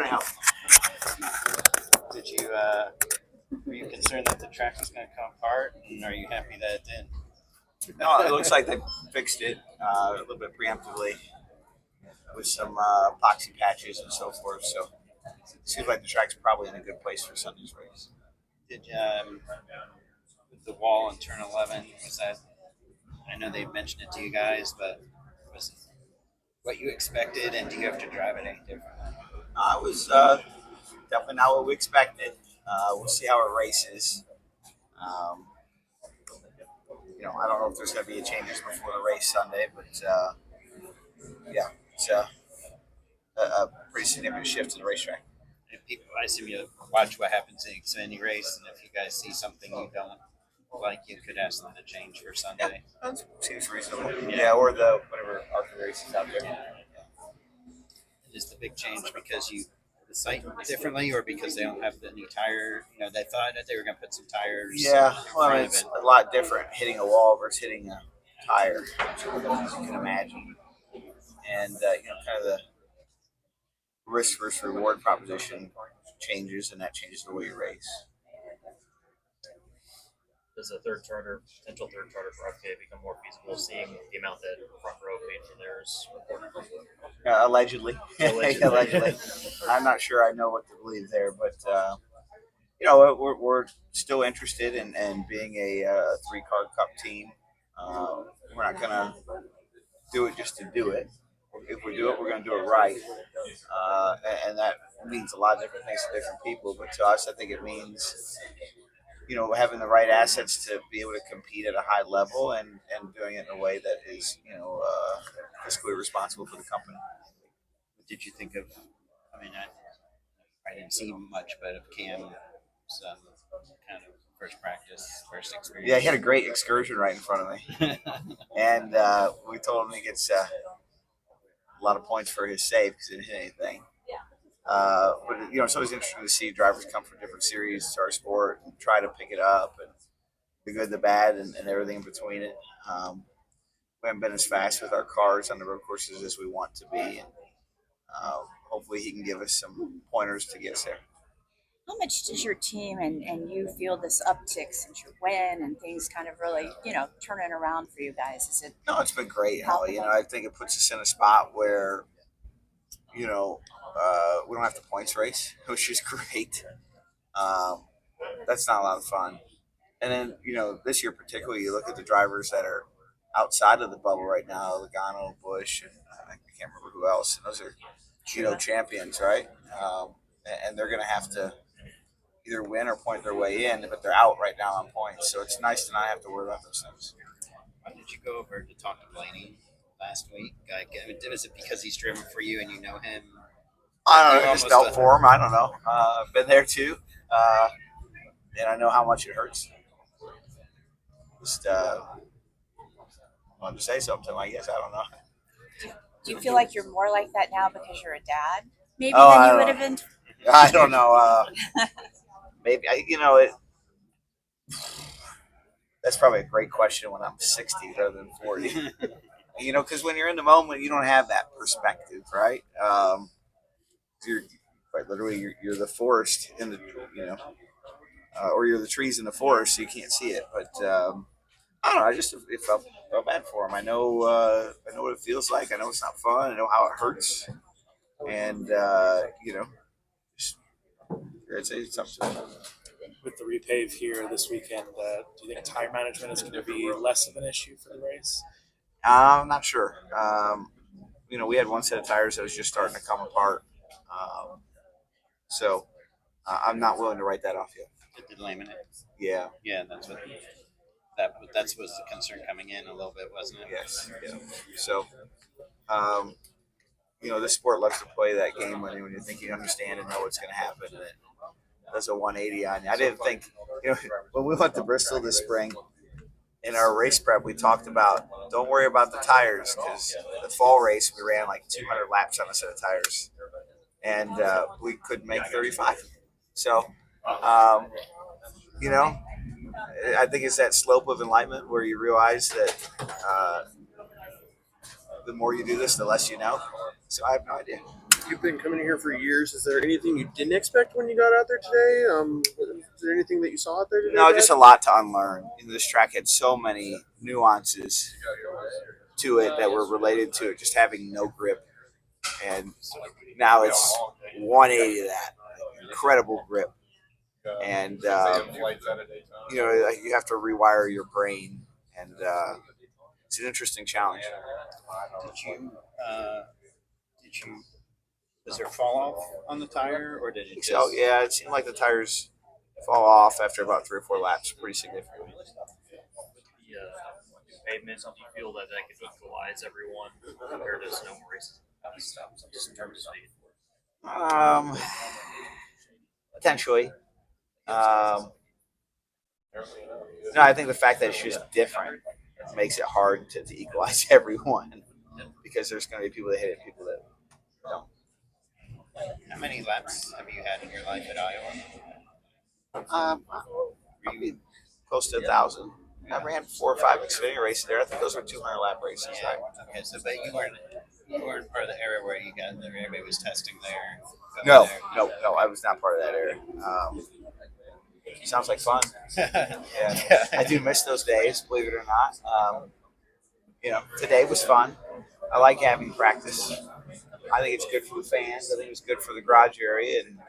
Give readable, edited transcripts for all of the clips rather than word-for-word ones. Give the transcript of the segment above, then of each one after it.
I help? Did you were you concerned that the track was going to come apart, and are you happy that it didn't? No, it looks like they fixed it a little bit preemptively with some epoxy patches and so forth. So it seems like the track's probably in a good place for Sunday's race. Did with the wall in turn 11, was that? I know they mentioned it to you guys, but was it what you expected, and do you have to drive it any differently? It was definitely not what we expected. We'll see how it races. Um, I don't know if there's going to be changes before the race Sunday, but yeah, it's a pretty significant shift to the racetrack. If people, I assume you watch what happens in Xfinity race, and if you guys see something you don't like, you could ask them to change for Sunday. Yeah, that seems reasonable. Yeah, or the whatever Arthur race is out there. Yeah. Is the big change because you the site differently, or because they don't have any tire? They thought that they were going to put some tires. Yeah, well, I mean, it's a lot different hitting a wall versus hitting a tire, as you can imagine. And kind of the risk versus reward proposition changes, and that changes the way you race. Does a potential third charter for FK become more feasible, seeing the amount that Front Row paid for theirs? Allegedly. Allegedly. I'm not sure I know what to believe there, but we're still interested in being a three-car cup team. We're not going to do it just to do it. If we do it, we're going to do it right. And that means a lot of different things to different people, but to us, I think it means having the right assets to be able to compete at a high level and doing it in a way that is, fiscally responsible for the company. What did you think of? I mean, I didn't see much, but of Cam's kind of first practice, first experience. Yeah, he had a great excursion right in front of me, and we told him he gets a lot of points for his save because he didn't hit anything. But it's always interesting to see drivers come from different series to our sport and try to pick it up, and the good, the bad, and everything in between it. We haven't been as fast with our cars on the road courses as we want to be, and hopefully he can give us some pointers to get us there. How much does your team and you feel this uptick since your win and things kind of really, turning around for you guys? Is it? No, it's been great, Holly. I think it puts us in a spot where, we don't have to points race, which is great. That's not a lot of fun. And then, this year particularly, you look at the drivers that are outside of the bubble right now, Logano, Busch, and I can't remember who else. And those are, champions, right? And they're going to have to either win or point their way in, but they're out right now on points. So it's nice to not have to worry about those things. Why did you go over to talk to Blaney last week? Was it because he's driven for you and you know him? I don't know. I just felt for him. I don't know. I've been there too, and I know how much it hurts. Just wanted to say something. I guess I don't know. Do you feel like you're more like that now because you're a dad, maybe Oh, than I you don't would have been? I don't know. Maybe it. That's probably a great question when I'm 60 rather than 40. Because when you're in the moment, you don't have that perspective, right? You're quite literally you're the forest in the or you're the trees in the forest, so you can't see it. But I don't know. It felt bad for him. I know what it feels like. I know it's not fun. I know how it hurts, and it's something. With the repave here this weekend, do you think tire management is going to be less of an issue for the race? I'm not sure. We had one set of tires that was just starting to come apart. So I'm not willing to write that off yet. The laminate. Yeah. Yeah, that's what was the concern coming in a little bit, wasn't it? Yes. Yeah. So, this sport loves to play that game when you think you understand and know what's going to happen, and it does a 180 on you. I didn't think, when we went to Bristol this spring, in our race prep, we talked about don't worry about the tires because the fall race we ran like 200 laps on a set of tires, and we couldn't make 35. So, I think it's that slope of enlightenment where you realize that the more you do this, the less you know. So I have no idea. you've been coming here for years. Is there anything you didn't expect when you got out there today? Is there anything that you saw out there today? No, Brad? just a lot to unlearn. This track had so many nuances to it that were related to it just having no grip, and now it's 180 of that incredible grip, and like you have to rewire your brain, and it's an interesting challenge. Did you? Did you? Was there fall off on the tire, or did it just? So yeah, it seemed like the tires fall off after about 3 or 4 laps, pretty significantly. The pavement, do you feel that could equalize everyone compared to Sonoma races? Just in terms of speed. Potentially. No, I think the fact that it's just different makes it hard to equalize everyone because there's going to be people that hit it, people that don't. How many laps have you had in your life at Iowa? Probably close to 1,000. I ran 4 or 5 Xfinity races there. I think those were 200 lap races, Yeah. right? Okay, so but you weren't part of the area where you got there. Everybody was testing there. No, I was not part of that era. Sounds like fun. Yeah. Yeah, I do miss those days, believe it or not. Today was fun. I like having practice. I think it's good for the fans. I think it's good for the garage area, and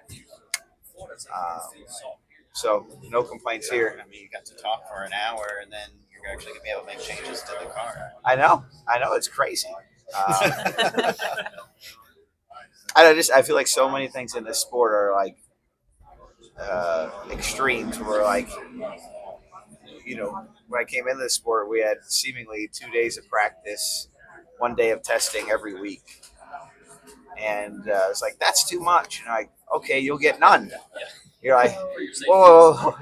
so no complaints here. I mean, you got to talk for an hour, and then you're actually gonna be able to make changes to the car. I know, it's crazy. I feel like so many things in this sport are like extremes. Where like, when I came into the sport, we had seemingly 2 days of practice, 1 day of testing every week, and it's like that's too much. And I'm like, okay, you'll get none. You're like, whoa,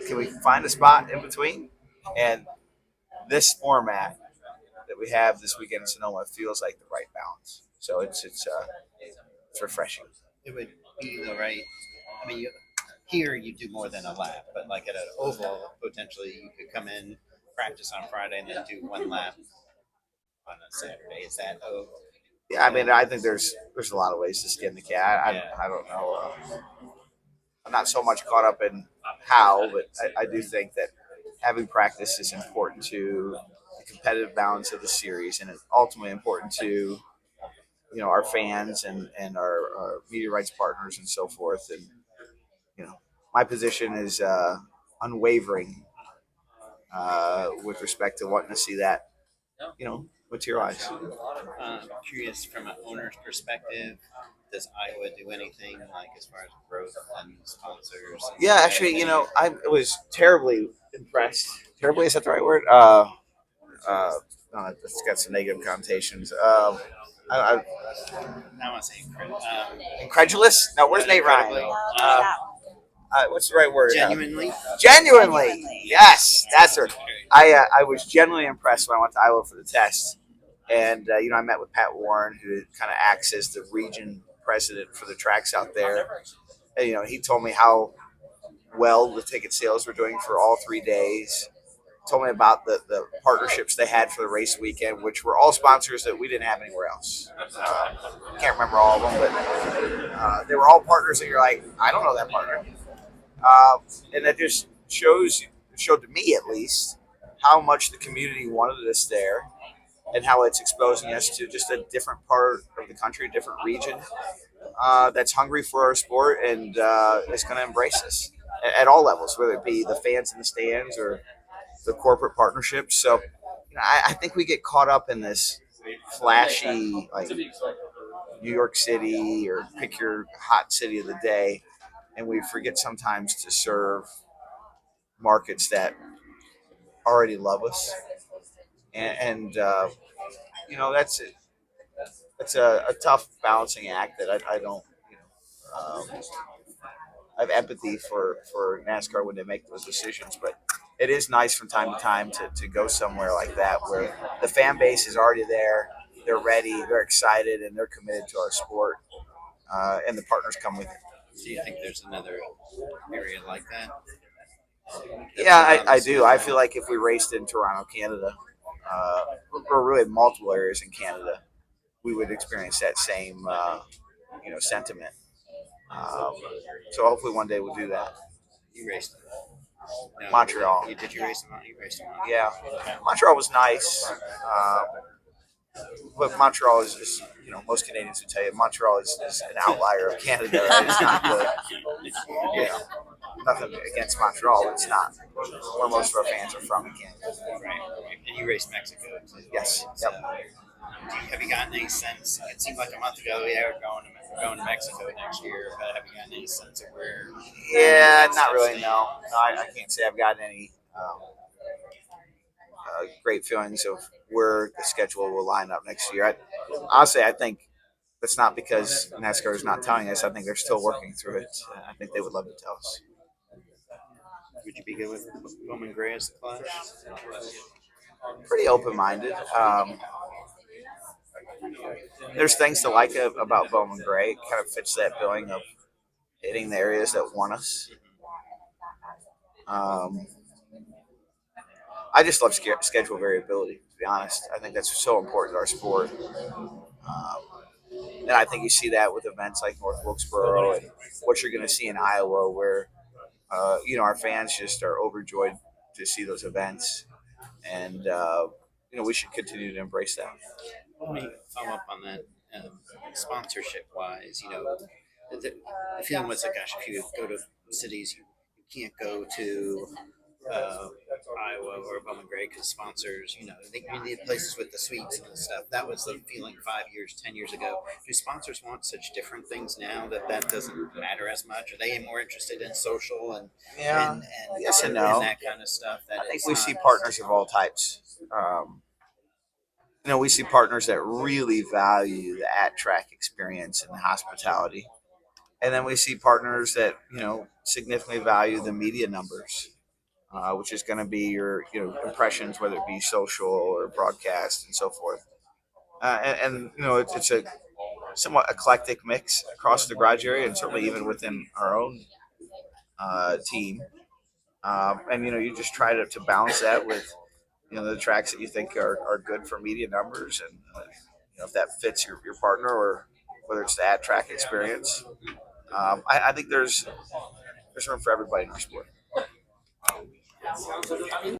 can we find a spot in between? And this format that we have this weekend in Sonoma feels like the right balance. So it's refreshing. It would be the right. I mean, here you do more than a lap, but like at an oval, potentially you could come in, practice on Friday, and then do 1 lap on a Saturday. Is that Yeah, I mean, I think there's a lot of ways to skin the cat. I don't know. I'm not so much caught up in how, but I do think that having practice is important to the competitive balance of the series, and it's ultimately important to our fans and our media rights partners and so forth. And my position is unwavering with respect to wanting to see that materialize. curious from an owner's perspective? Does Iowa do anything like as far as growth and sponsors? Yeah, actually, I was terribly impressed. Terribly, is that the right word? No, it's got some negative connotations. I I want to say incredulous? No, where's Nate Ryan? Incredibly. What's the right word? genuinely. Genuinely. Yes, that's her. I was genuinely impressed when I went to Iowa for the test, and I met with Pat Warren, who kind of acts as the region president for the tracks out there. And, he told me how well the ticket sales were doing for all 3 days. Told me about the partnerships they had for the race weekend, which were all sponsors that we didn't have anywhere else. Can't remember all of them, but they were all partners that you're like, I don't know that partner. And that just showed to me at least how much the community wanted us there, and how it's exposing us to just a different part of the country, a different region that's hungry for our sport and is going to embrace us at all levels, whether it be the fans in the stands or the corporate partnerships. So I think we get caught up in this flashy, like New York City or pick your hot city of the day, and we forget sometimes to serve markets that already love us. And that's it. It's a tough balancing act that I don't, I have empathy for NASCAR when they make those decisions, but it is nice from time to time to go somewhere like that where the fan base is already there, they're ready, they're excited, and they're committed to our sport, and the partners come with it. Do you think there's another area like that? Yeah, I do. I feel like if we raced in Toronto, Canada, or really multiple areas in Canada, we would experience that same sentiment. So hopefully one day we'll do that. You raced no, Montreal. Did you race them out? You raced them out. Yeah, Montreal was nice, but Montreal is just most Canadians would tell you Montreal is an outlier of Canada. It's not nothing against Montreal. It's not where most of our fans are from in Canada. Right. And you raced Mexico too. Yes. So, Yep. have you gotten any sense? It seemed like a month ago, yeah, we're going to Mexico next year. But have you gotten any sense of where? Yeah, not really. No, I can't say I've gotten any great feelings of where the schedule will line up next year. Honestly, I think that's not because NASCAR is not telling us. I think they're still working through it. I think they would love to tell us. Would you be good with Bowman Gray as the clutch? Pretty open-minded. There's things to like about Bowman Gray. It kind of fits that billing of hitting the areas that want us. I just love schedule variability, to be honest. I think that's so important to our sport. And I think you see that with events like North Wilkesboro and what you're going to see in Iowa, where our fans just are overjoyed to see those events, and we should continue to embrace that. Let me follow up on that. Sponsorship wise, the feeling was like, gosh, if you go to cities, you can't go to Iowa or Bowman Gray because sponsors, you need places with the suites and stuff. That was the feeling 5 years, 10 years ago. Do sponsors want such different things now that doesn't matter as much? Are they more interested in social and yes and no, and that kind of stuff? I think we see partners of all types. We see partners that really value the at-track experience and the hospitality. And then we see partners that, significantly value the media numbers, which is going to be your, impressions, whether it be social or broadcast and so forth. It's a somewhat eclectic mix across the garage area and certainly even within our own team. You just try to balance that with the tracks that you think are good for media numbers, and if that fits your partner, or whether it's the at track experience. I think there's room for everybody in our sport.